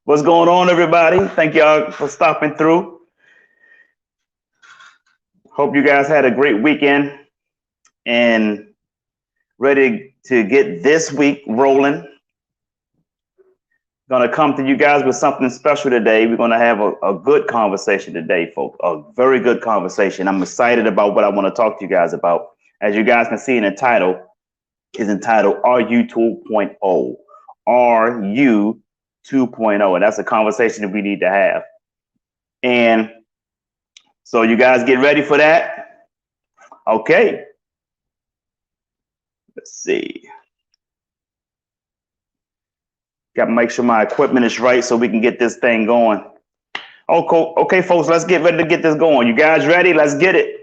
What's going on, everybody? Thank y'all for stopping through. Hope you guys had a great weekend and ready to get this week rolling. Gonna come to you guys with something special today. We're gonna have a good conversation today, folks. A very good conversation. I'm excited about what I want to talk to you guys about. As you guys can see in the title, is entitled "Are You 2.0?" Are you 2.0? And that's a conversation that we need to have. And so you guys get ready for that. Okay. Let's see. Got to make sure my equipment is right so we can get this thing going. Okay, folks, let's get ready to get this going. You guys ready? Let's get it.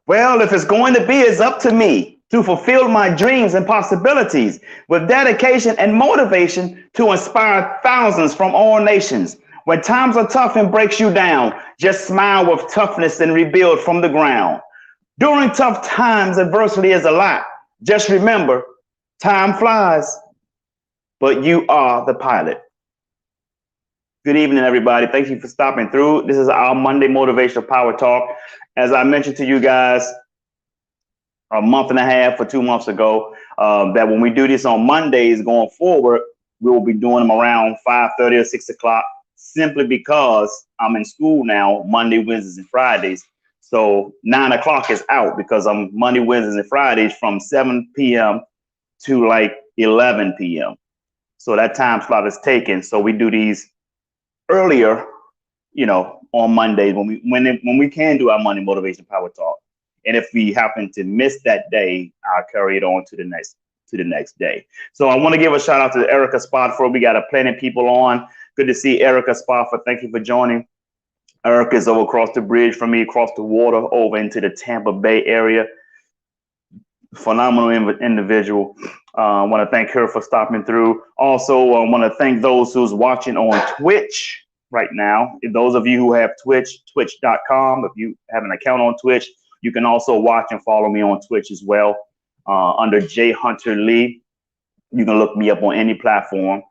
Well, if it's going to be, it's up to me to fulfill my dreams and possibilities with dedication and motivation to inspire thousands from all nations. When times are tough and breaks you down, just smile with toughness and rebuild from the ground. During tough times, adversity is a lot. Just remember, time flies, but you are the pilot. Good evening, everybody. Thank you for stopping through. This is our Monday Motivational Power Talk. As I mentioned to you guys a month and a half or 2 months ago, that when we do this on Mondays going forward, we will be doing them around 5:30 or 6 o'clock, simply because I'm in school now, Monday, Wednesdays, and Fridays. So 9 o'clock is out because I'm Monday, Wednesdays, and Fridays from 7 p.m. to like 11 p.m. So that time slot is taken. So we do these earlier, on Mondays when we can do our Monday Motivation Power Talk. And if we happen to miss that day, I'll carry it on to the next day. So I want to give a shout out to Erica Spotford. We got a plenty of people on. Good to see Erica Spotford. Thank you for joining. Erica is over across the bridge from me, across the water, over into the Tampa Bay area. Phenomenal individual. I want to thank her for stopping through. Also, I want to thank those who's watching on Twitch right now. If those of you who have twitch.com, if you have an account on Twitch, you can also watch and follow me on Twitch as well, under J Hunter Lee. You can look me up on any platform.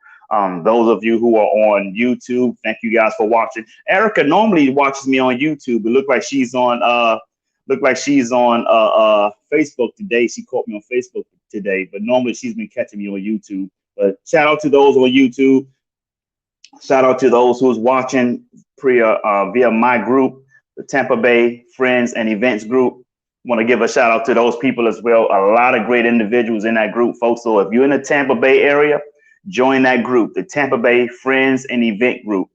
Those of you who are on YouTube, thank you guys for watching. Erica normally watches me on YouTube. It looked like she's on Facebook today. She caught me on Facebook today, but normally she's been catching me on YouTube. But shout out to those on YouTube. Shout out to those who's watching via my group, the Tampa Bay Friends and Events group. Want to give a shout out to those people as well. A lot of great individuals in that group, folks. So if you're in the Tampa Bay area, join that group, the Tampa Bay Friends and Event group.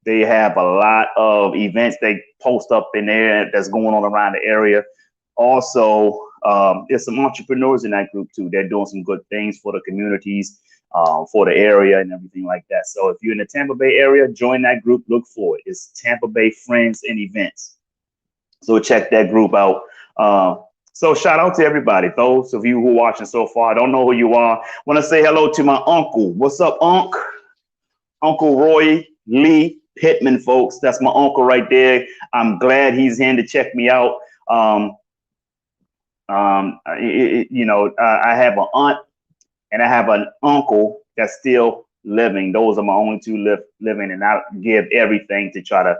They have a lot of events they post up in there that's going on around the area. Also, there's some entrepreneurs in that group too. They're doing some good things for the communities, for the area and everything like that. So if you're in the Tampa Bay area, join that group. Look for it. It's Tampa Bay Friends and Events. So check that group out. So shout out to everybody. Those of you who are watching so far, I don't know who you are. Want to say hello to my uncle. What's up, Unc? Uncle Roy Lee Pittman, folks. That's my uncle right there. I'm glad he's in to check me out. I have an aunt and I have an uncle that's still living. Those are my only two living, and I give everything to try to,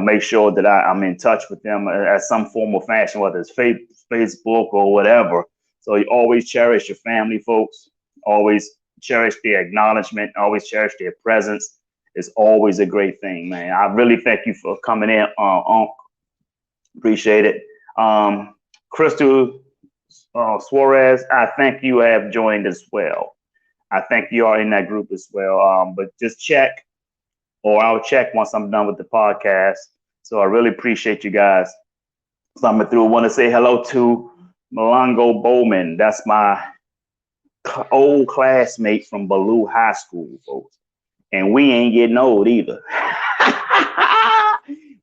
make sure that I'm in touch with them at some form or fashion, whether it's Facebook or whatever. So you always cherish your family, folks. Always cherish their acknowledgement. Always cherish their presence. It's always a great thing, man. I really thank you for coming in, Unc. Appreciate it. Crystal Suarez, I think you have joined as well. I think you are in that group as well. But just check, or I'll check once I'm done with the podcast. So I really appreciate you guys coming through. I want to say hello to Malongo Bowman. That's my old classmate from Ballou High School, folks. And we ain't getting old either.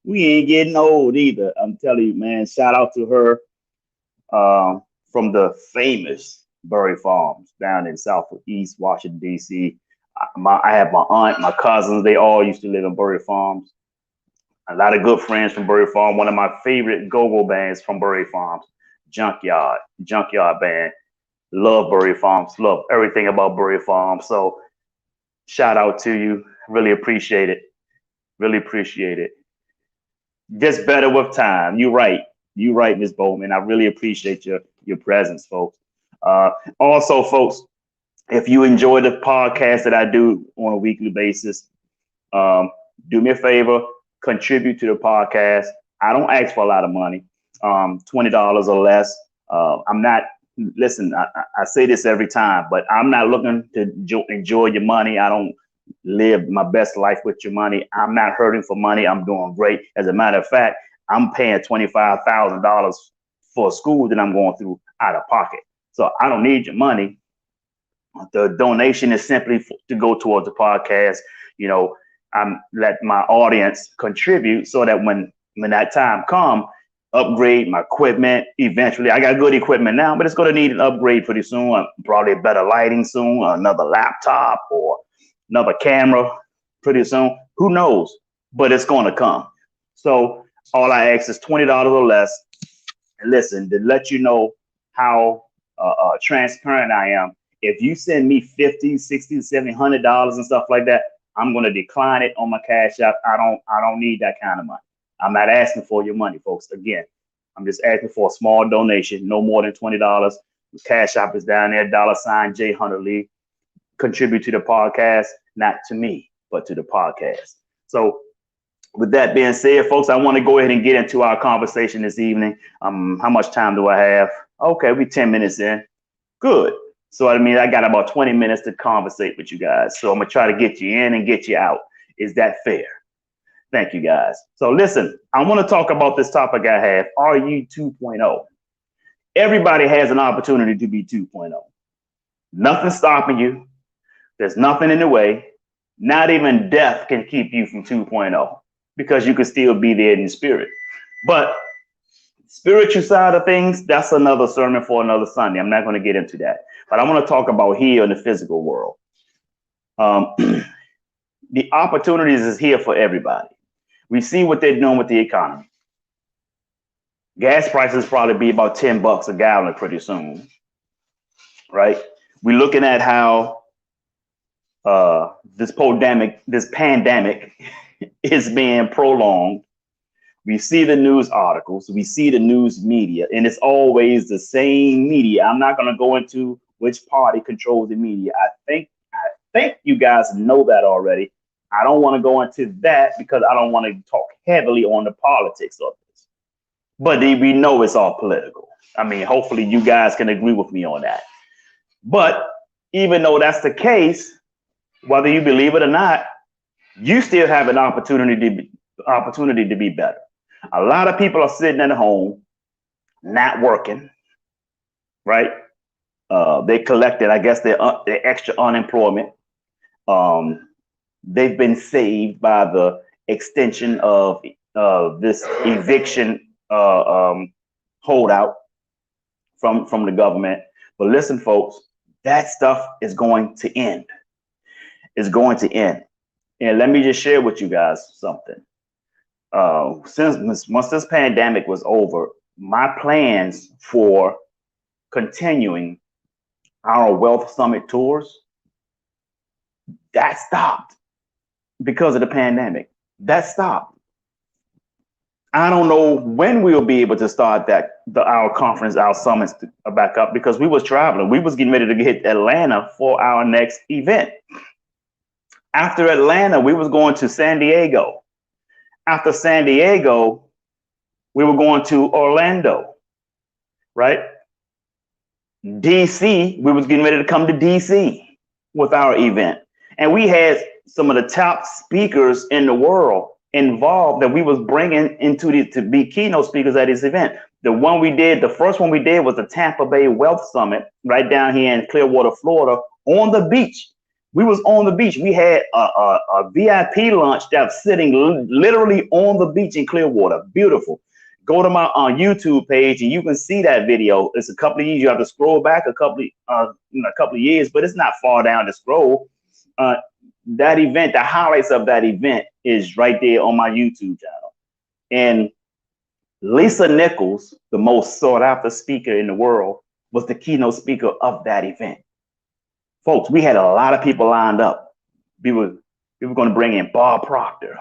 We ain't getting old either. I'm telling you, man, shout out to her from the famous Bury Farms down in Southeast Washington, D.C. I have my aunt, my cousins, they all used to live in Bury Farms. A lot of good friends from Bury Farm. One of my favorite go-go bands from Bury Farms, Junkyard Band. Love Bury Farms. Love everything about Bury Farms. So shout out to you. Really appreciate it. Really appreciate it. Gets better with time. You're right. You're right, Ms. Bowman. I really appreciate your presence, folks. Also, folks, if you enjoy the podcast that I do on a weekly basis, do me a favor, contribute to the podcast. I don't ask for a lot of money, $20 or less. I'm not, listen, I say this every time, but I'm not looking to enjoy your money. I don't live my best life with your money. I'm not hurting for money. I'm doing great. As a matter of fact, I'm paying $25,000 for a school that I'm going through out of pocket. So I don't need your money. The donation is simply to go towards the podcast. You know, I'm let my audience contribute so that when that time comes, upgrade my equipment. Eventually, I got good equipment now, but it's going to need an upgrade pretty soon. Probably better lighting soon, another laptop or another camera pretty soon. Who knows? But it's going to come. So all I ask is $20 or less. And listen, to let you know how transparent I am. If you send me $50, $60, $70, $100 and stuff like that, I'm going to decline it on my Cash App. I don't need that kind of money. I'm not asking for your money, folks. Again, I'm just asking for a small donation, no more than $20. The Cash App is down there, $J Hunter Lee. Contribute to the podcast, not to me, but to the podcast. So with that being said, folks, I want to go ahead and get into our conversation this evening. How much time do I have? Okay, we're 10 minutes in. Good. So I mean, I got about 20 minutes to conversate with you guys. So I'm gonna try to get you in and get you out. Is that fair? Thank you, guys. So listen, I want to talk about this topic I have. Are you 2.0? Everybody has an opportunity to be 2.0. Nothing stopping you. There's nothing in the way. Not even death can keep you from 2.0 because you can still be there in the spirit. But spiritual side of things, that's another sermon for another Sunday. I'm not going to get into that. But I want to talk about here in the physical world. The opportunities is here for everybody. We see what they're doing with the economy. Gas prices probably be about $10 a gallon pretty soon, right? We're looking at how this pandemic is being prolonged. We see the news articles, we see the news media, and it's always the same media. I'm not going to go into which party controls the media. I think you guys know that already. I don't want to go into that because I don't want to talk heavily on the politics of this. But we know it's all political. I mean, hopefully you guys can agree with me on that. But even though that's the case, whether you believe it or not, you still have an opportunity to be better. A lot of people are sitting at home, not working, right? They collected, I guess, their extra unemployment. They've been saved by the extension of this eviction holdout from the government. But listen, folks, that stuff is going to end. It's going to end. And let me just share with you guys something. Once this pandemic was over, my plans for continuing our Wealth Summit tours, that stopped because of the pandemic. That stopped. I don't know when we'll be able to start our conference, our summits back up, because we was traveling. We was getting ready to hit Atlanta for our next event. After Atlanta, we was going to San Diego. After San Diego, we were going to Orlando, right? DC, we was getting ready to come to DC with our event. And we had some of the top speakers in the world involved that we was bringing to be keynote speakers at this event. The first one we did was the Tampa Bay Wealth Summit right down here in Clearwater, Florida, on the beach. We was on the beach. We had a VIP lunch that was sitting literally on the beach in Clearwater. Beautiful. Go to my YouTube page and you can see that video. It's a couple of years. You have to scroll back a couple of years, but it's not far down to scroll. That event, the highlights of that event is right there on my YouTube channel. And Lisa Nichols, the most sought after speaker in the world, was the keynote speaker of that event. Folks, we had a lot of people lined up. We were going to bring in Bob Proctor,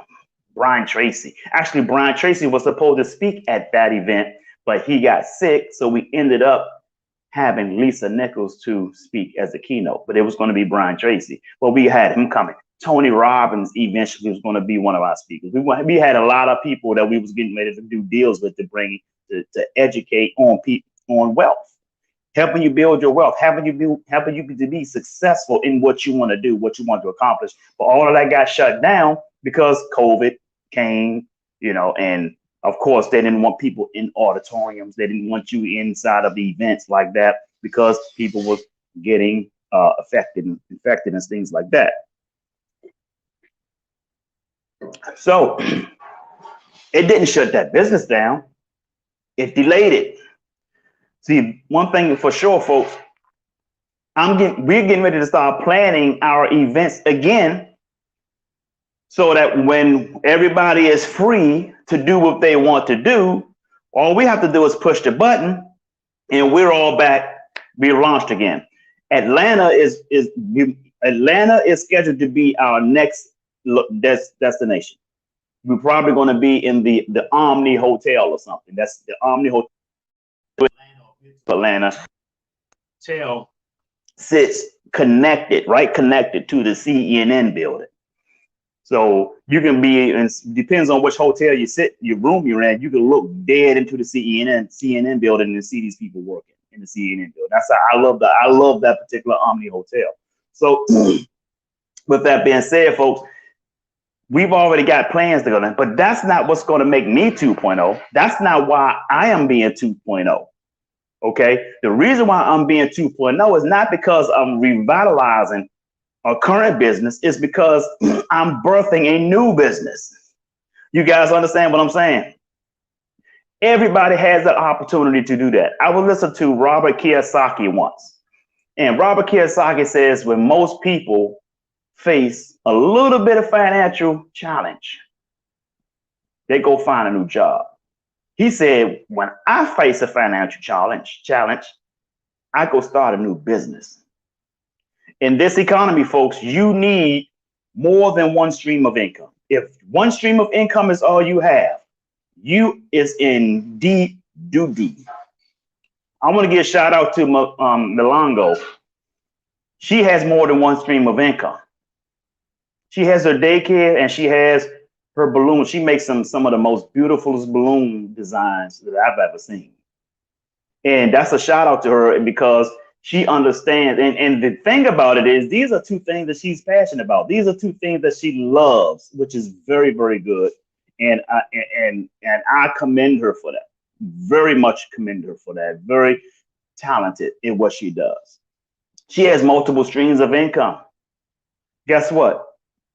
Brian Tracy. Actually, Brian Tracy was supposed to speak at that event, but he got sick. So we ended up having Lisa Nichols to speak as a keynote, but it was going to be Brian Tracy. Well, we had him coming. Tony Robbins eventually was going to be one of our speakers. We had a lot of people that we was getting ready to do deals with to bring to educate on wealth, helping you build your wealth, helping you to be successful in what you want to do, what you want to accomplish. But all of that got shut down because COVID came, and of course they didn't want people in auditoriums. They didn't want you inside of the events like that because people were getting infected and things like that. So it didn't shut that business down. It delayed it. See, one thing for sure, folks, we're getting ready to start planning our events again so that when everybody is free to do what they want to do, all we have to do is push the button and we're all back. We're launched again. Atlanta is scheduled to be our next destination. We're probably going to be in the Omni Hotel or something. That's the Omni Hotel. Atlanta hotel sits connected to the CNN building. So you can be, and depends on which hotel your room you're in, you can look dead into the CNN building and see these people working in the CNN building. That's how I love that particular Omni Hotel. So with that being said, folks, we've already got plans to go there, but that's not what's going to make me 2.0. That's not why I am being 2.0. Okay. The reason why I'm being 2.0 is not because I'm revitalizing a current business, it's because I'm birthing a new business. You guys understand what I'm saying? Everybody has that opportunity to do that. I was listening to Robert Kiyosaki once, and Robert Kiyosaki says when most people face a little bit of financial challenge, they go find a new job. He said, when I face a financial challenge, I go start a new business. In this economy, folks, you need more than one stream of income. If one stream of income is all you have, you is in deep doo-doo. I want to give a shout out to Milongo. She has more than one stream of income. She has her daycare and she has her balloon. She makes some of the most beautiful balloon designs that I've ever seen. And that's a shout out to her because she understands. And the thing about it is, these are two things that she's passionate about. These are two things that she loves, which is very, very good. And I commend her for that. Very much commend her for that. Very talented in what she does. She has multiple streams of income. Guess what?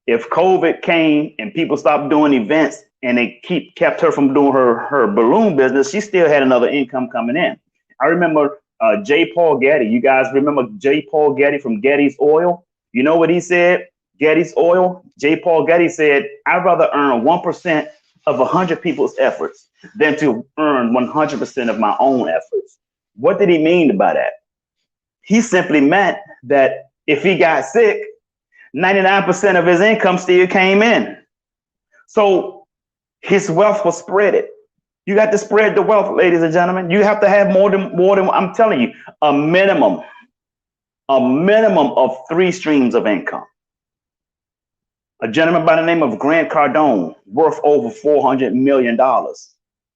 If COVID came and people stopped doing events and they kept her from doing her balloon business, she still had another income coming in. I remember J. Paul Getty. You guys remember J. Paul Getty from Getty's Oil? You know what he said? Getty's Oil. J. Paul Getty said, "I'd rather earn 1% of 100 people's efforts than to earn 100% of my own efforts." What did he mean by that? He simply meant that if he got sick, 99% of his income still came in. So his wealth was spread. You got to spread the wealth, ladies and gentlemen. You have to have more than I'm telling you, a minimum of 3 streams of income. A gentleman by the name of Grant Cardone, worth over $400 million.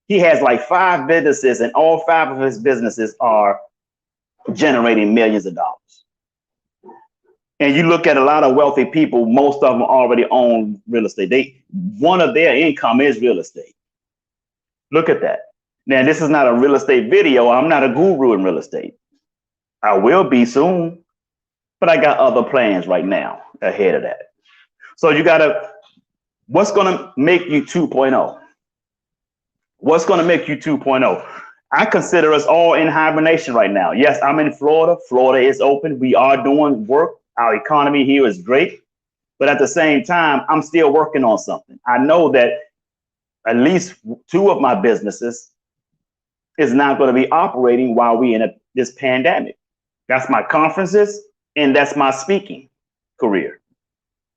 He has like 5 businesses, and all 5 of his businesses are generating millions of dollars. And you look at a lot of wealthy people, most of them already own real estate. One of their income is real estate. Look at that. Now, this is not a real estate video. I'm not a guru in real estate. I will be soon, but I got other plans right now ahead of that. So you gotta, what's gonna make you 2.0? What's gonna make you 2.0? I consider us all in hibernation right now. Yes, I'm in Florida. Florida is open. We are doing work. Our economy here is great. But at the same time, I'm still working on something. I know that at least two of my businesses is not going to be operating while we in this pandemic. That's my conferences and that's my speaking career.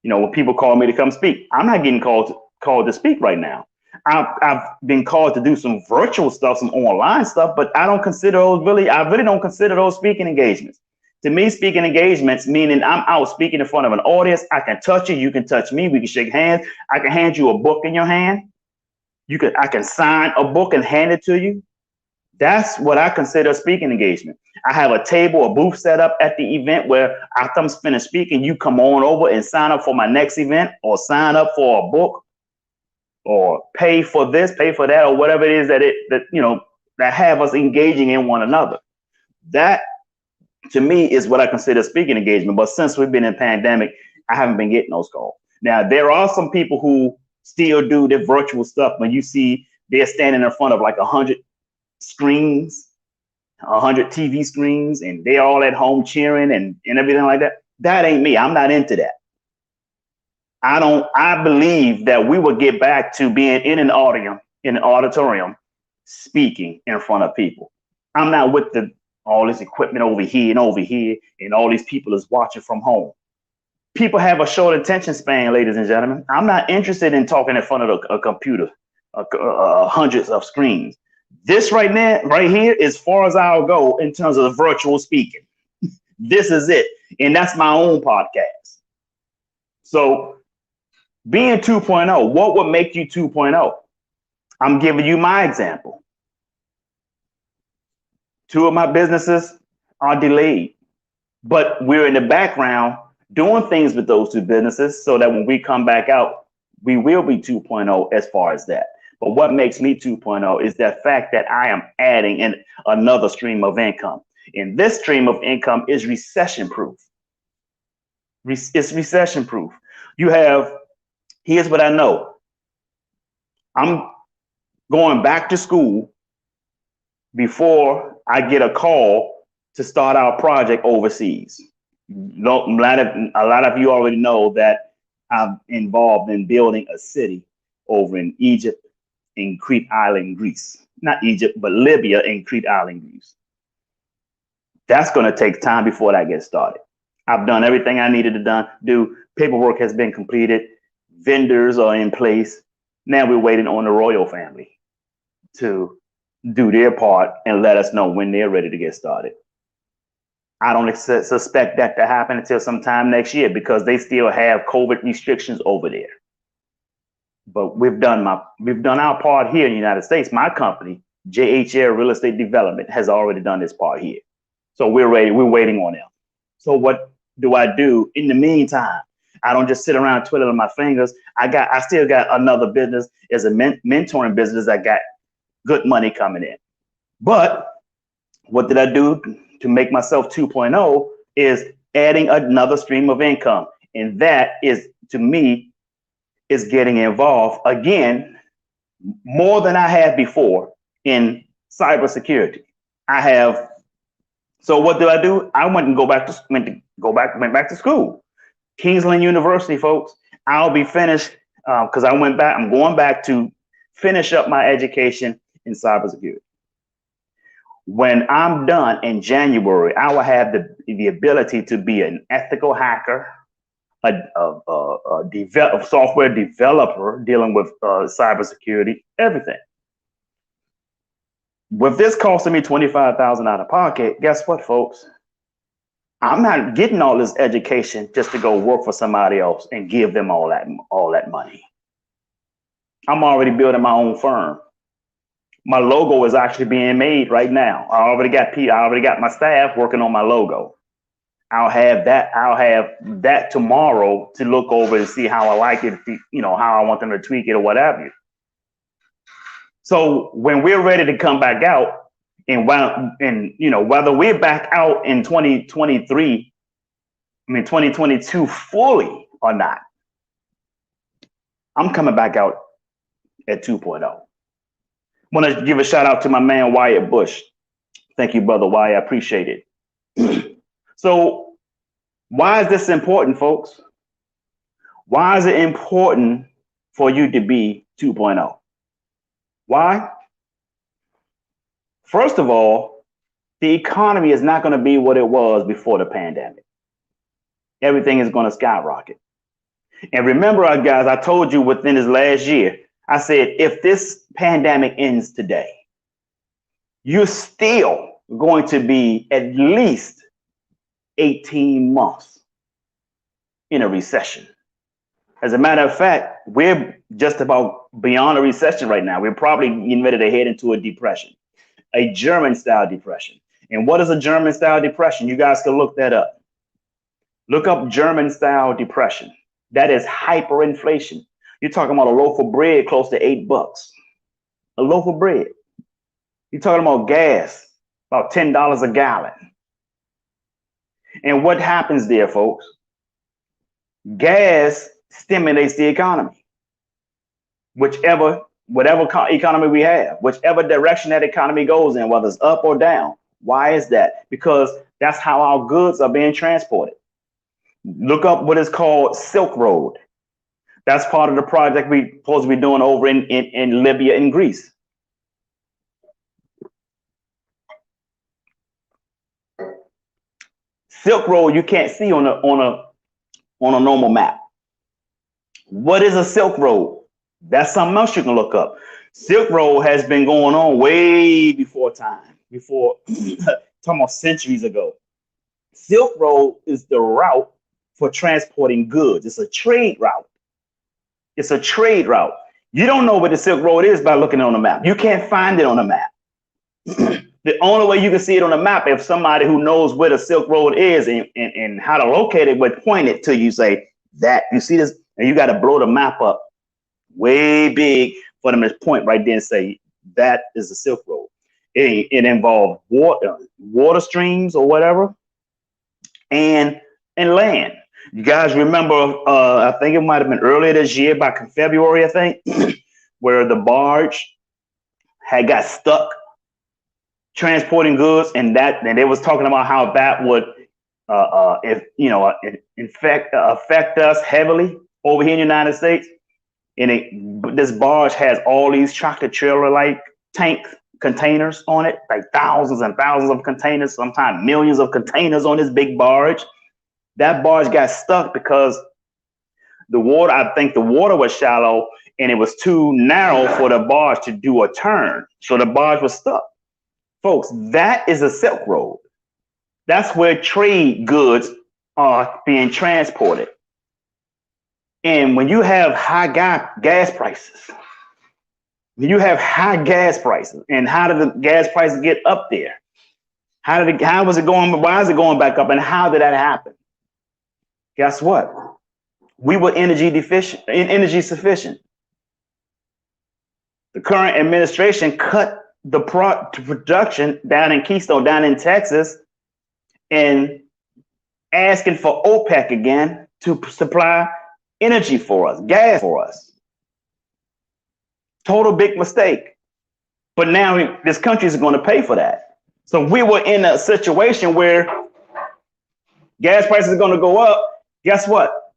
You know, when people call me to come speak, I'm not getting called to speak right now. I've been called to do some virtual stuff, some online stuff, but I don't consider those I really don't consider those speaking engagements. To me, speaking engagements, meaning I'm out speaking in front of an audience. I can touch you, you can touch me, we can shake hands. I can hand you a book in your hand. I can sign a book and hand it to you. That's what I consider a speaking engagement. I have a table, a booth set up at the event where after I'm finished speaking, you come on over and sign up for my next event or sign up for a book or pay for this, pay for that, or whatever it is that have us engaging in one another. That to me is what I consider speaking engagement. But since we've been in pandemic, I haven't been getting those calls. Now, there are some people who still do the virtual stuff when you see they're standing in front of like 100 screens, 100 TV screens, and they're all at home cheering and everything like that. That ain't me. I'm not into that. I believe that we will get back to being in an auditorium, speaking in front of people. I'm not with all this equipment over here, and all these people is watching from home. People have a short attention span, ladies and gentlemen. I'm not interested in talking in front of a computer, hundreds of screens. This right here, as far as I'll go in terms of the virtual speaking. This is it. And that's my own podcast. So being 2.0, what would make you 2.0? I'm giving you my example. Two of my businesses are delayed, but we're in the background doing things with those two businesses so that when we come back out, we will be 2.0 as far as that. But what makes me 2.0 is the fact that I am adding in another stream of income. And this stream of income is recession proof. It's recession proof. Here's what I know. I'm going back to school before I get a call to start our project overseas. A lot of you already know that I'm involved in building a city over in Egypt, in Crete Island, Greece. Not Egypt, but Libya and Crete Island, Greece. That's going to take time before that gets started. I've done everything I needed to do. Paperwork has been completed. Vendors are in place. Now we're waiting on the royal family to do their part and let us know when they're ready to get started. I don't suspect that to happen until sometime next year because they still have COVID restrictions over there. But we've done our part here in the United States. My company, JHL Real Estate Development, has already done this part here. So we're ready. We're waiting on them. So what do I do in the meantime? I don't just sit around twiddling my fingers. I still got another business as a mentoring business. I got good money coming in. But what did I do to make myself 2.0 is adding another stream of income. And that is, to me, is getting involved again more than I had before in cybersecurity. So what did I do? I went back to school. Kingsland University, folks. I'll be finished because I'm going back to finish up my education in cybersecurity. When I'm done in January, I will have the ability to be an ethical hacker, a software developer dealing with cybersecurity, everything. With this costing me $25,000 out of pocket, guess what, folks? I'm not getting all this education just to go work for somebody else and give them all that money. I'm already building my own firm. My logo is actually being made right now. I already got my staff working on my logo. I'll have that tomorrow to look over and see how I like it, how I want them to tweak it or whatever. So when we're ready to come back out, and whether we're back out in 2022 fully or not, I'm coming back out at 2.0. I want to give a shout out to my man Wyatt Bush. Thank you, brother Wyatt. I appreciate it. So why is this important, folks? Why is it important for you to be 2.0? Why? First of all, the economy is not going to be what it was before the pandemic. Everything is going to skyrocket. And remember, guys, I told you within this last year, I said, if this pandemic ends today, you're still going to be at least 18 months in a recession. As a matter of fact, we're just about beyond a recession right now. We're probably getting ready to head into a depression, a German-style depression. And what is a German-style depression? You guys can look that up. Look up German-style depression. That is hyperinflation. You're talking about a loaf of bread close to $8. A loaf of bread. You're talking about gas, about $10 a gallon. And what happens there, folks? Gas stimulates the economy. Whatever economy we have, whichever direction that economy goes in, whether it's up or down. Why is that? Because that's how our goods are being transported. Look up what is called Silk Road. That's part of the project we're supposed to be doing over in Libya and Greece. Silk Road you can't see on a normal map. What is a Silk Road? That's something else you can look up. Silk Road has been going on way before time, talking about centuries ago. Silk Road is the route for transporting goods. It's a trade route. It's a trade route. You don't know what the Silk Road is by looking on the map. You can't find it on the map. The only way you can see it on the map if somebody who knows where the Silk Road is and how to locate it would point it to you, say that you see this, and you got to blow the map up way big for them to point right there and say that is the Silk Road. It involved water streams or whatever, and land. You guys remember? I think it might have been earlier this year, back in February, I think, where the barge had got stuck transporting goods, and they was talking about how that would, affect us heavily over here in the United States. And this barge has all these tractor trailer like tank containers on it, like thousands and thousands of containers, sometimes millions of containers on this big barge. That barge got stuck because I think the water was shallow and it was too narrow for the barge to do a turn. So the barge was stuck. Folks, that is a Silk Road. That's where trade goods are being transported. And when you have high gas prices, and how did the gas prices get up there? How was it going? Why is it going back up? And how did that happen? Guess what? We were energy sufficient. The current administration cut the production down in Keystone, down in Texas, and asking for OPEC again to supply energy for us, gas for us. Total big mistake. But now this country is going to pay for that. So we were in a situation where gas prices are going to go up. Guess what?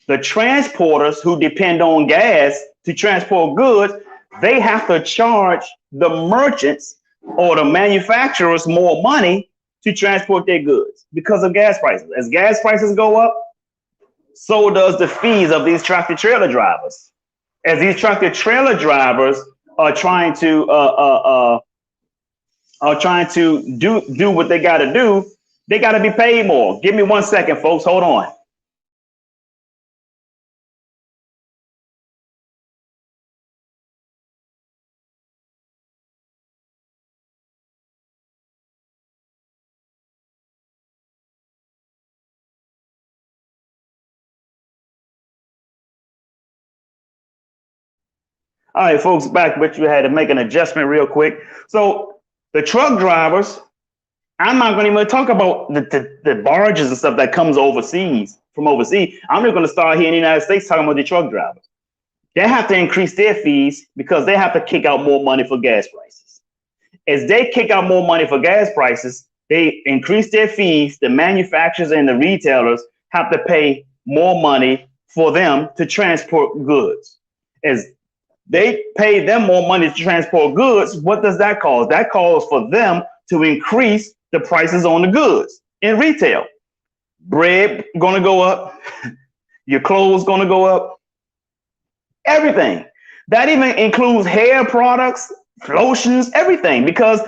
The transporters who depend on gas to transport goods, they have to charge the merchants or the manufacturers more money to transport their goods because of gas prices. As gas prices go up, so does the fees of these tractor trailer drivers. As these tractor trailer drivers are trying to do what they got to do, they got to be paid more. Give me 1 second, folks. Hold on. All right, folks, back, but you had to make an adjustment real quick. So the truck drivers, I'm not going to even talk about the barges and stuff that comes from overseas. I'm just going to start here in the United States talking about the truck drivers. They have to increase their fees because they have to kick out more money for gas prices. As they kick out more money for gas prices, they increase their fees. The manufacturers and the retailers have to pay more money for them to transport goods. As They pay them more money to transport goods. What does that cause? That calls for them to increase the prices on the goods in retail. Bread going to go up. Your clothes going to go up. Everything. That even includes hair products, lotions, everything. Because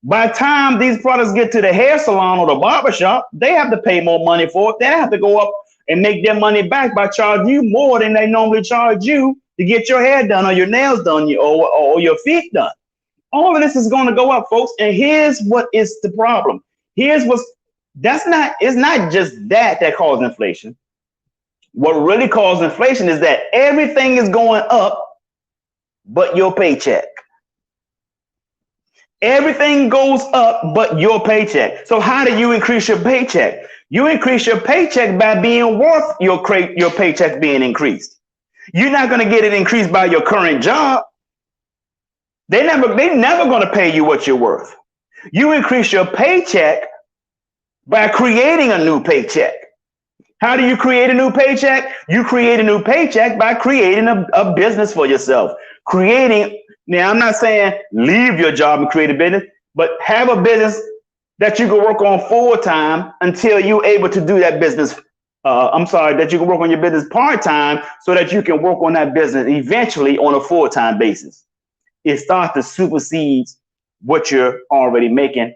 by the time these products get to the hair salon or the barber shop, they have to pay more money for it. They have to go up and make their money back by charging you more than they normally charge you to get your hair done or your nails done or your feet done. All of this is going to go up, folks. And here's what is the problem. It's not just that causes inflation. What really causes inflation is that everything is going up but your paycheck. Everything goes up but your paycheck. So how do you increase your paycheck? You increase your paycheck by being worth your paycheck being increased. You're not going to get it increased by your current job. They're never going to pay you what you're worth. You increase your paycheck by creating a new paycheck. How do you create a new paycheck? You create a new paycheck by creating a business for yourself. Now, I'm not saying leave your job and create a business, but have a business that you can work on full time until you're able to do that business. That you can work on your business part time so that you can work on that business eventually on a full time basis. It starts to supersede what you're already making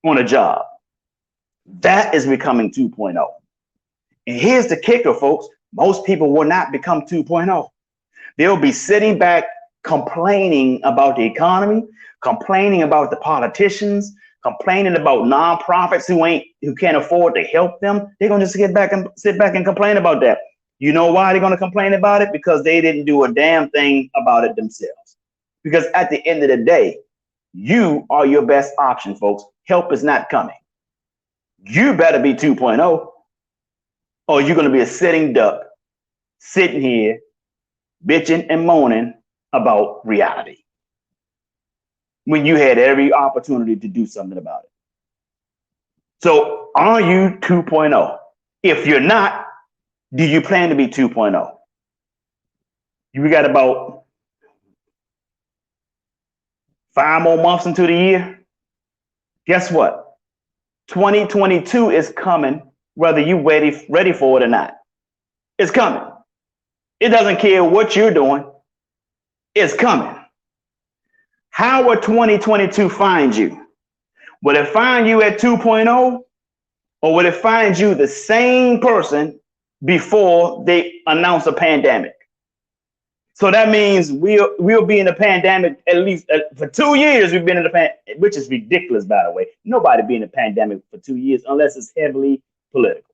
on a job. That is becoming 2.0. And here's the kicker, folks. Most people will not become 2.0. They'll be sitting back complaining about the economy, complaining about the politicians, complaining about nonprofits who can't afford to help them. They're going to just sit back and complain about that. You know why they're going to complain about it? Because they didn't do a damn thing about it themselves. Because at the end of the day, you are your best option, folks. Help is not coming. You better be 2.0, or you're going to be a sitting duck, sitting here, bitching and moaning about reality, when you had every opportunity to do something about it. So are you 2.0? If you're not, do you plan to be 2.0? We got about 5 more months into the year. Guess what? 2022 is coming, whether you're ready for it or not. It's coming. It doesn't care what you're doing. It's coming. How will 2022 find you? Will it find you at 2.0, or will it find you the same person before they announce a pandemic? So that means we'll be in a pandemic at least for 2 years. We've been in a pandemic, which is ridiculous, by the way. Nobody be in a pandemic for 2 years unless it's heavily political.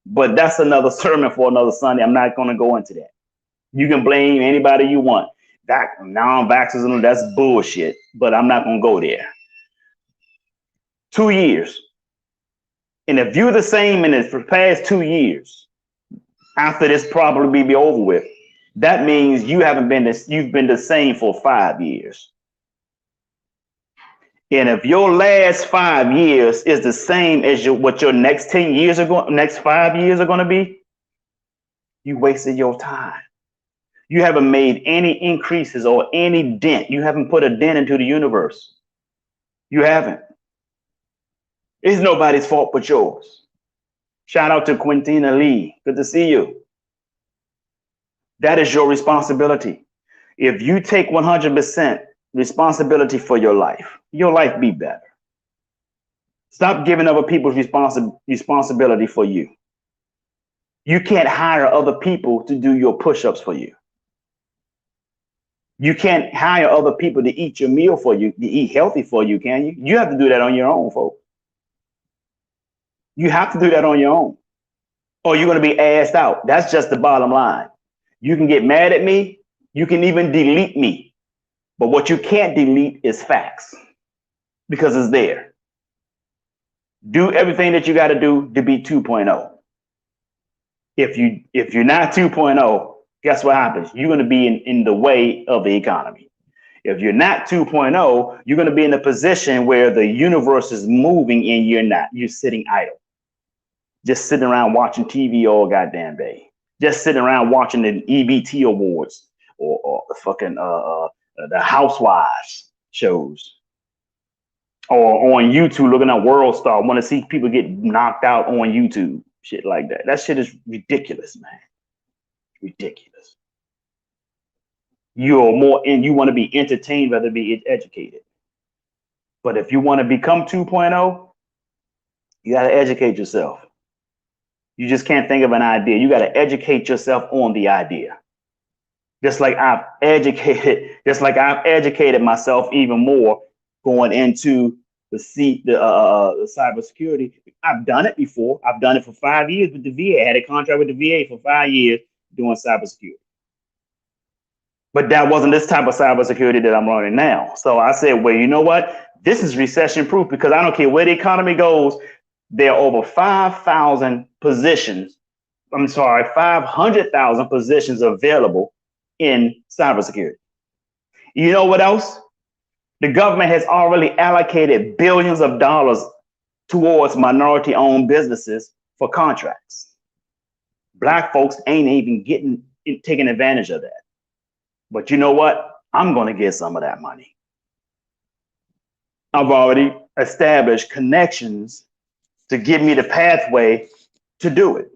But that's another sermon for another Sunday. I'm not going to go into that. You can blame anybody you want. Non-vaxxers, that's bullshit. But I'm not going to go there. 2 years. And if you're the same in the past 2 years, after this probably be over with, that means you've been the same for 5 years. And if your last 5 years is the same as what your next 5 years are going to be, you wasted your time. You haven't made any increases or any dent. You haven't put a dent into the universe. You haven't. It's nobody's fault but yours. Shout out to Quintina Lee. Good to see you. That is your responsibility. If you take 100% responsibility for your life be better. Stop giving other people's responsibility for you. You can't hire other people to do your push-ups for you. You can't hire other people to eat your meal for you, to eat healthy for you, can you? You have to do that on your own, folks. You have to do that on your own, or you're going to be assed out. That's just the bottom line. You can get mad at me. You can even delete me. But what you can't delete is facts, because it's there. Do everything that you got to do to be 2.0. If you're not 2.0, guess what happens? You're going to be in the way of the economy. If you're not 2.0, you're going to be in a position where the universe is moving and you're not. You're sitting idle. Just sitting around watching TV all goddamn day. Just sitting around watching the EBT awards or the fucking the Housewives shows, or on YouTube looking at World Star, want to see people get knocked out on YouTube, shit like that. That shit is ridiculous, man. Ridiculous. You're more in, you want to be entertained rather than be educated. But if you want to become 2.0, you got to educate yourself. You just can't think of an idea. You got to educate yourself on the idea. Just like I've educated myself even more going into the cybersecurity. I've done it before. I've done it for 5 years with the VA. I had a contract with the VA for 5 years doing cybersecurity. But that wasn't this type of cybersecurity that I'm learning now. So I said, well, you know what? This is recession proof, because I don't care where the economy goes. There are over 5,000 positions. I'm sorry, 500,000 positions available in cybersecurity. You know what else? The government has already allocated billions of dollars towards minority-owned businesses for contracts. Black folks ain't even taking advantage of that. But you know what? I'm going to get some of that money. I've already established connections to give me the pathway to do it.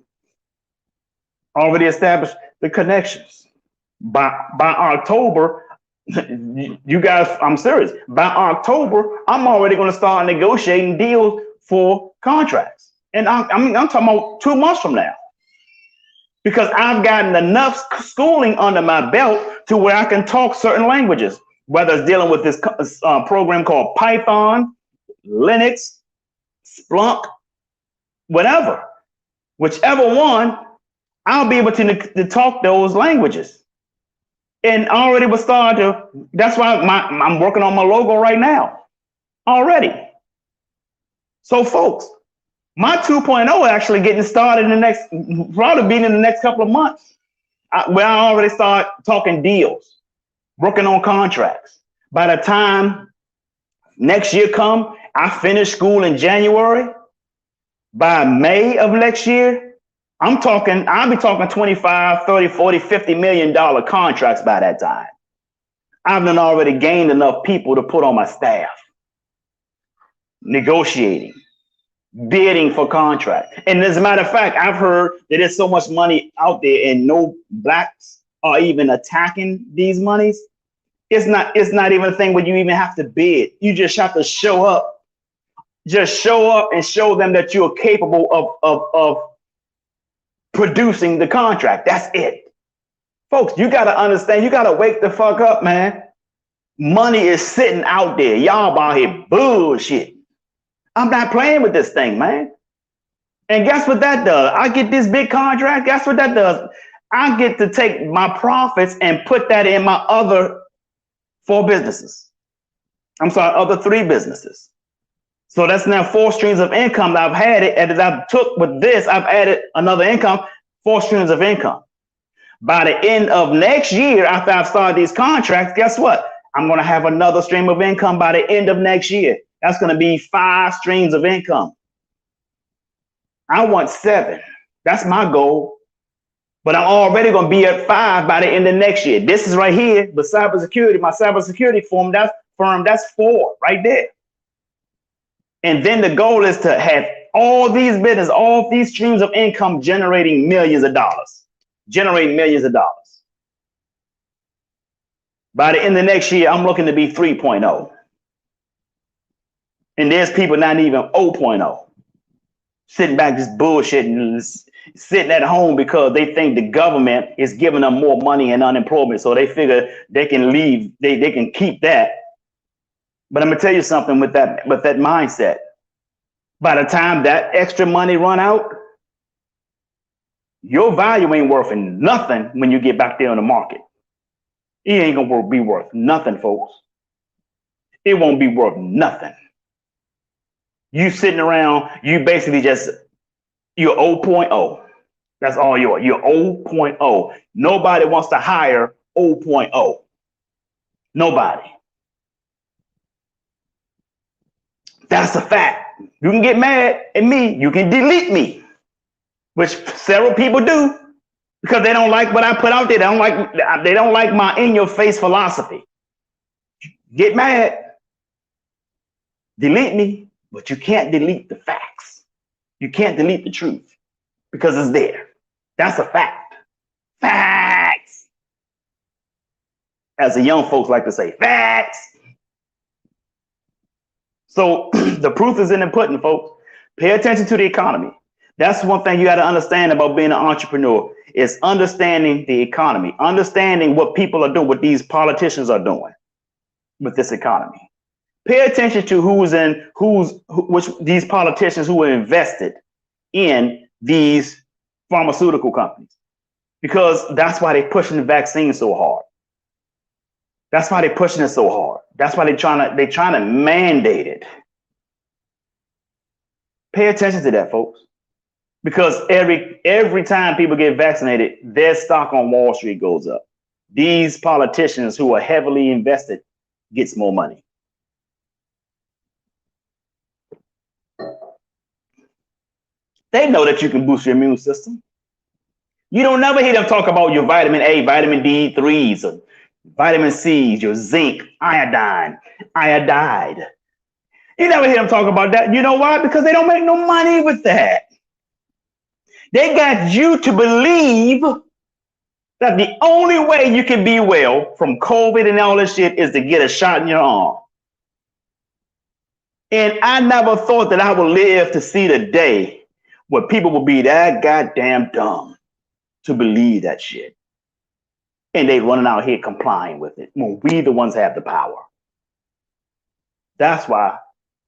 Already established the connections. By October, you guys, I'm serious. By October, I'm already going to start negotiating deals for contracts. And I'm talking about 2 months from now. Because I've gotten enough schooling under my belt to where I can talk certain languages, whether it's dealing with this program called Python, Linux, Splunk, whatever. Whichever one, I'll be able to talk those languages. And already was starting to, that's why I'm working on my logo right now already. So folks, my 2.0 actually getting started in the next, probably being in the next couple of months, where I already start talking deals, working on contracts. By the time next year come, I finish school in January. By May of next year, I'll be talking 25, 30, 40, $50 million contracts by that time. I've done already gained enough people to put on my staff, negotiating, bidding for contract. And as a matter of fact, I've heard that there's so much money out there and no blacks are even attacking these monies. It's not even a thing where you even have to bid. You just have to show up. Just show up and show them that you're capable of producing the contract. That's it. Folks, you got to understand, you got to wake the fuck up, man. Money is sitting out there. Y'all out here bullshit. I'm not playing with this thing, man. And guess what that does? I get this big contract. Guess what that does? I get to take my profits and put that in my other 4 businesses. I'm sorry, other 3 businesses. So that's now 4 streams of income that I've had it. And as I took with this, I've added another income, 4 streams of income. By the end of next year, after I've started these contracts, guess what? I'm going to have another stream of income by the end of next year. That's going to be 5 streams of income. I want 7. That's my goal. But I'm already going to be at 5 by the end of next year. This is right here, the cybersecurity, my cybersecurity firm, that's 4 right there. And then the goal is to have all these business, all these streams of income generating millions of dollars. Generating millions of dollars. By the end of next year, I'm looking to be 3.0. And there's people not even 0.0. Sitting back just bullshitting, sitting at home because they think the government is giving them more money and unemployment. So they figure they can leave, they can keep that. But I'm gonna tell you something with that mindset. By the time that extra money run out, your value ain't worth nothing when you get back there on the market. It ain't gonna be worth nothing, folks. It won't be worth nothing. You sitting around, you basically you're 0.0. That's all you are. You're 0.0. Nobody wants to hire 0.0. Nobody. That's a fact. You can get mad at me. You can delete me, which several people do. because they don't like what I put out there. They don't like my in-your-face philosophy. Get mad, delete me, but you can't delete the facts. You can't delete the truth because it's there. That's a fact. Facts. As the young folks like to say, facts. So the proof is in the pudding, folks. Pay attention to the economy. That's one thing you got to understand about being an entrepreneur is understanding the economy, understanding what people are doing, what these politicians are doing with this economy. Pay attention to which these politicians who are invested in these pharmaceutical companies, because that's why they're pushing the vaccine so hard. That's why they're pushing it so hard. That's why they're trying to mandate it. Pay attention to that, folks. Because every time people get vaccinated, their stock on Wall Street goes up. These politicians who are heavily invested gets more money. They know that you can boost your immune system. You don't never hear them talk about your vitamin A, vitamin D3s, or vitamin C's, your zinc, iodine, iodide. You never hear them talk about that. You know why? Because they don't make no money with that. They got you to believe that the only way you can be well from COVID and all this shit is to get a shot in your arm. And I never thought that I would live to see the day where people will be that goddamn dumb to believe that shit. And they running out here complying with it when we the ones have the power. That's why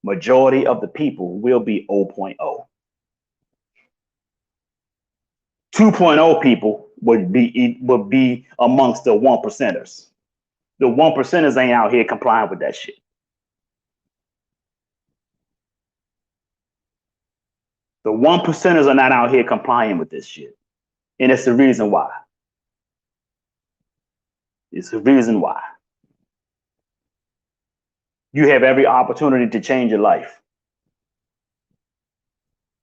majority of the people will be 0.0. 2.0 people would be amongst the 1%ers. The 1%ers ain't out here complying with that shit. The 1%ers are not out here complying with this shit. And it's the reason why. It's the reason why. You have every opportunity to change your life.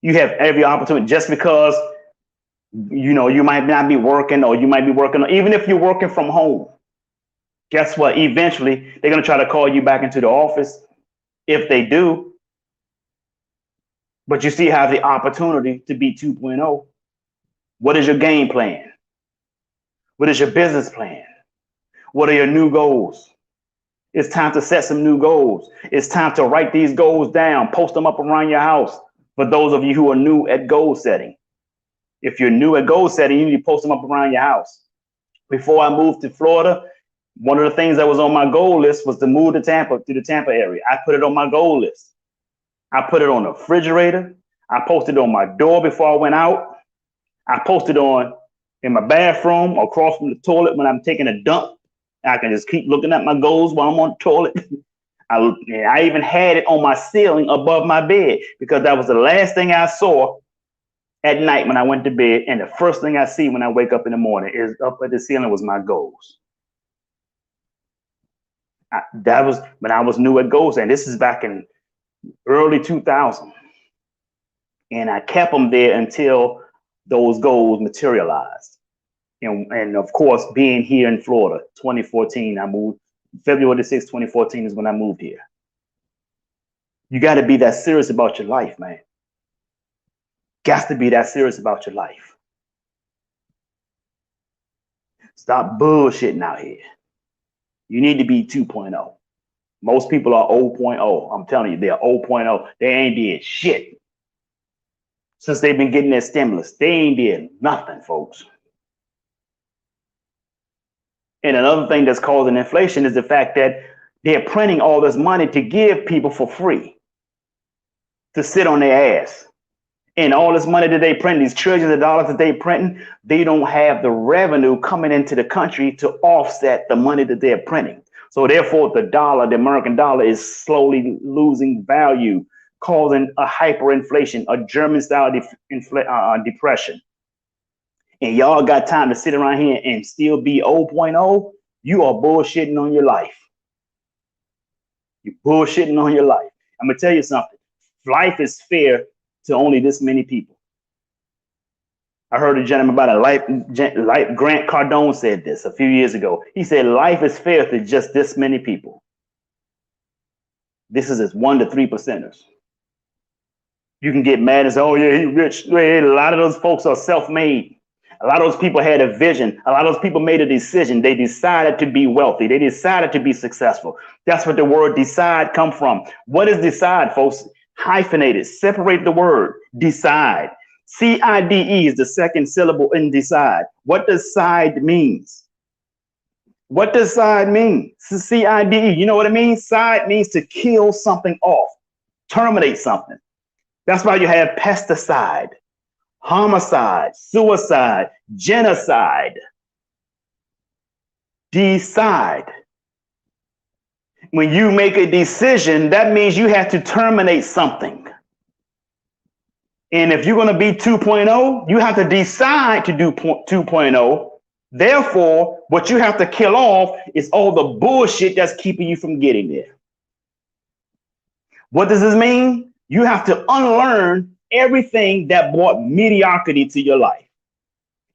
You have every opportunity. Just because you might not be working, or you might be working, even if you're working from home, guess what? Eventually, they're going to try to call you back into the office. If they do, but you still have the opportunity to be 2.0. What is your game plan? What is your business plan? What are your new goals? It's time to set some new goals. It's time to write these goals down, post them up around your house. For those of you who are new at goal setting, if you're new at goal setting, you need to post them up around your house. Before I moved to Florida, one of the things that was on my goal list was to move to the Tampa area. I put it on my goal list. I put it on the refrigerator. I posted it on my door before I went out. I posted on in my bathroom across from the toilet when I'm taking a dump. I can just keep looking at my goals while I'm on the toilet. I even had it on my ceiling above my bed, because that was the last thing I saw at night when I went to bed. And the first thing I see when I wake up in the morning is up at the ceiling was my goals. That was when I was new at goals. And this is back in early 2000. And I kept them there until those goals materialized. And of course, being here in Florida, 2014, I moved. February 6, 2014 is when I moved here. You got to be that serious about your life, man. Got to be that serious about your life. Stop bullshitting out here. You need to be 2.0. Most people are 0.0. I'm telling you, they're 0.0. They ain't did shit since they've been getting their stimulus. They ain't did nothing, folks. And another thing that's causing inflation is the fact that they're printing all this money to give people for free to sit on their ass. And all this money that they print, these trillions of dollars that they printing, they don't have the revenue coming into the country to offset the money that they're printing. So therefore, the dollar, the American dollar, is slowly losing value, causing a hyperinflation, a German-style depression. And y'all got time to sit around here and still be 0.0, you are bullshitting on your life. You're bullshitting on your life. I'm going to tell you something. Life is fair to only this many people. I heard a gentleman about a life. Grant Cardone said this a few years ago. He said, life is fair to just this many people. This is as 1 to 3 percenters. You can get mad and say, oh, yeah, he's rich. A lot of those folks are self-made. A lot of those people had a vision. A lot of those people made a decision. They decided to be wealthy. They decided to be successful. That's what the word decide come from. What is decide, folks? Hyphenated. Separate the word. Decide. C-I-D-E is the second syllable in decide. What does side means? What does side mean? C-I-D-E. You know what it means? Side means to kill something off, terminate something. That's why you have pesticide, homicide, suicide, genocide. Decide. When you make a decision, that means you have to terminate something. And if you're going to be 2.0, you have to decide to do 2.0. Therefore, what you have to kill off is all the bullshit that's keeping you from getting there. What does this mean? You have to unlearn everything that brought mediocrity to your life.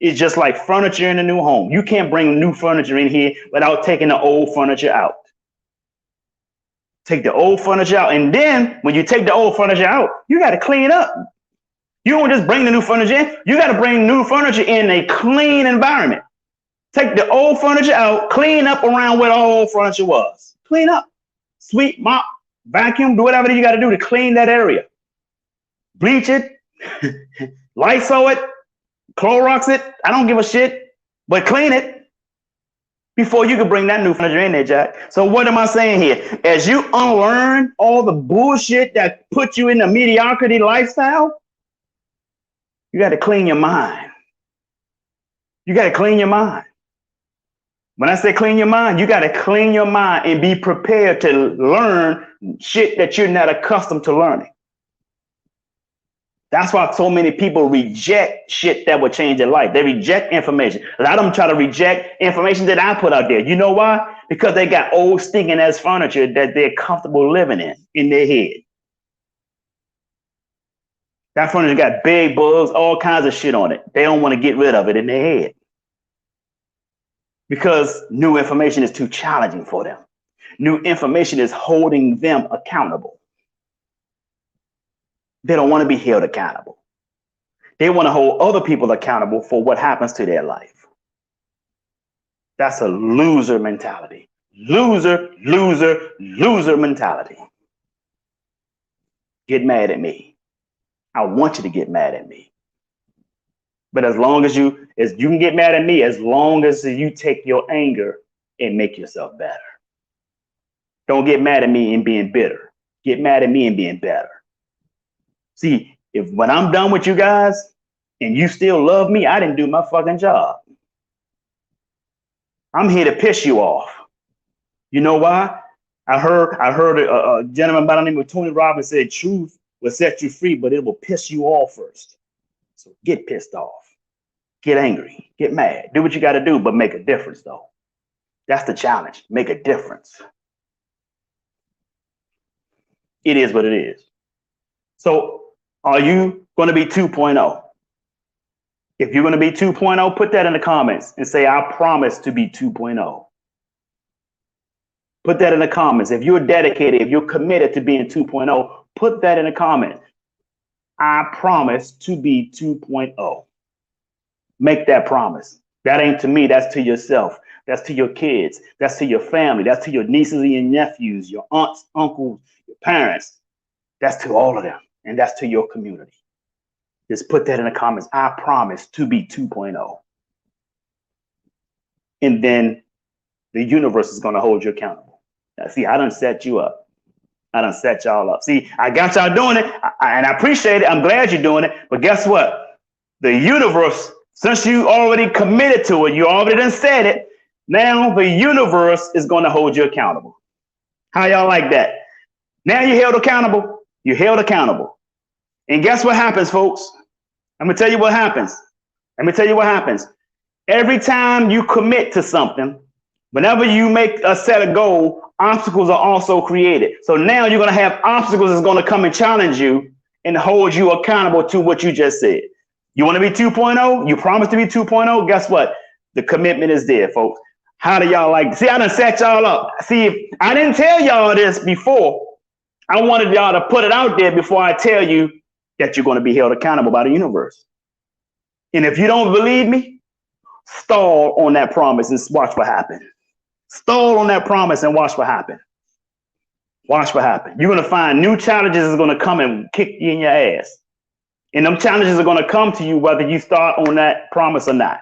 It's just like furniture in a new home. You can't bring new furniture in here without taking the old furniture out. Take the old furniture out. And then when you take the old furniture out, you got to clean up. You don't just bring the new furniture in. You got to bring new furniture in a clean environment. Take the old furniture out, clean up around where the old furniture was. Clean up, sweep, mop, vacuum, do whatever you got to do to clean that area. Bleach it, Lysol it, Clorox it. I don't give a shit, but clean it before you can bring that new furniture in there, Jack. So what am I saying here? As you unlearn all the bullshit that put you in the mediocrity lifestyle, you got to clean your mind. You got to clean your mind. When I say clean your mind, you got to clean your mind and be prepared to learn shit that you're not accustomed to learning. That's why so many people reject shit that would change their life. They reject information. A lot of them try to reject information that I put out there. You know why? Because they got old stinking ass furniture that they're comfortable living in their head. That furniture got bed bugs, all kinds of shit on it. They don't want to get rid of it in their head because new information is too challenging for them. New information is holding them accountable. They don't want to be held accountable. They want to hold other people accountable for what happens to their life. That's a loser mentality. Loser, loser, loser mentality. Get mad at me. I want you to get mad at me. But as you can get mad at me, as long as you take your anger and make yourself better. Don't get mad at me and being bitter. Get mad at me and being better. See, when I'm done with you guys and you still love me, I didn't do my fucking job. I'm here to piss you off. You know why? I heard a gentleman by the name of Tony Robbins said, truth will set you free, but it will piss you off first. So get pissed off, get angry, get mad, do what you got to do, but make a difference though. That's the challenge. Make a difference. It is what it is. So are you going to be 2.0? If you're going to be 2.0, put that in the comments and say, I promise to be 2.0. Put that in the comments. If you're dedicated, if you're committed to being 2.0, put that in the comments. I promise to be 2.0. Make that promise. That ain't to me. That's to yourself. That's to your kids. That's to your family. That's to your nieces and your nephews, your aunts, uncles, your parents. That's to all of them. And that's to your community. Just put that in the comments. I promise to be 2.0. And then the universe is going to hold you accountable. Now, see, I done set you up. I done set y'all up. See, I got y'all doing it, and I appreciate it. I'm glad you're doing it. But guess what? The universe, since you already committed to it, you already done said it, now the universe is going to hold you accountable. How y'all like that? Now you're held accountable. You're held accountable. And guess what happens, folks? I'm going to tell you what happens. Let me tell you what happens. Every time you commit to something, whenever you make a set a goal, obstacles are also created. So now you're going to have obstacles that's going to come and challenge you and hold you accountable to what you just said. You want to be 2.0? You promise to be 2.0? Guess what? The commitment is there, folks. How do y'all like? See, I done set y'all up. See, if I didn't tell y'all this before, I wanted y'all to put it out there before I tell you that you're going to be held accountable by the universe. And if you don't believe me, stall on that promise and watch what happens. Stall on that promise and watch what happens. Watch what happens. You're going to find new challenges is going to come and kick you in your ass. And them challenges are going to come to you whether you start on that promise or not.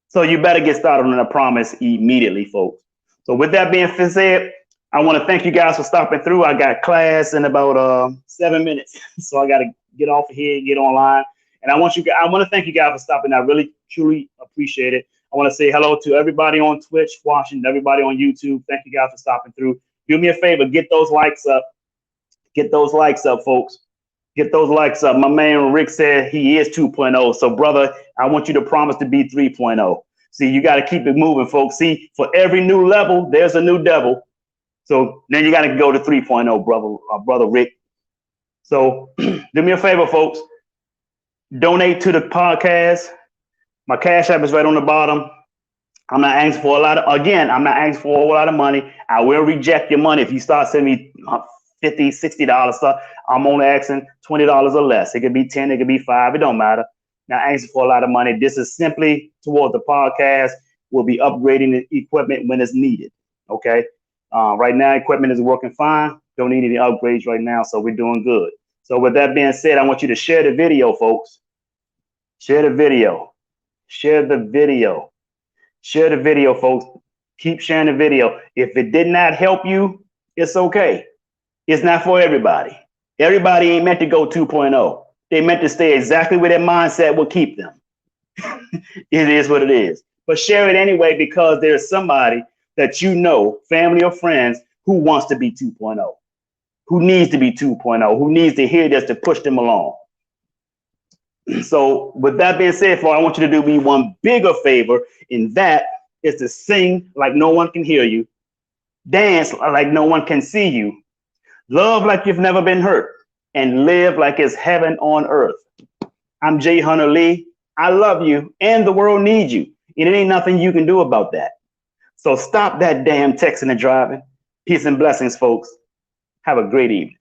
So you better get started on that promise immediately, folks. So with that being said, I want to thank you guys for stopping through. I got class in about 7 minutes, so I got to get off of here and get online. And I want to thank you guys for stopping. I really, truly appreciate it. I want to say hello to everybody on Twitch watching, everybody on YouTube. Thank you guys for stopping through. Do me a favor, get those likes up. Get those likes up, folks. Get those likes up. My man Rick said he is 2.0. So, brother, I want you to promise to be 3.0. See, you got to keep it moving, folks. See, for every new level, there's a new devil. So then you got to go to 3.0, brother Rick. So do me a favor, folks. Donate to the podcast. My Cash App is right on the bottom. I'm not asking for I'm not asking for a whole lot of money. I will reject your money if you start sending me $50, $60 stuff. I'm only asking $20 or less. It could be 10, it could be 5. It don't matter. Not asking for a lot of money. This is simply toward the podcast. We'll be upgrading the equipment when it's needed. Okay. Right now, equipment is working fine. Don't need any upgrades right now, so we're doing good. So with that being said, I want you to share the video, folks. Share the video. Share the video. Share the video, folks. Keep sharing the video. If it did not help you, it's okay. It's not for everybody. Everybody ain't meant to go 2.0. They meant to stay exactly where their mindset will keep them. It is what it is. But share it anyway because there's somebody that you know, family or friends, who wants to be 2.0, who needs to be 2.0, who needs to hear this to push them along. So with that being said, I want you to do me one bigger favor, and that is to sing like no one can hear you, dance like no one can see you, love like you've never been hurt, and live like it's heaven on earth. I'm Jay Hunter Lee. I love you, and the world needs you, and it ain't nothing you can do about that. So stop that damn texting and driving. Peace and blessings, folks. Have a great evening.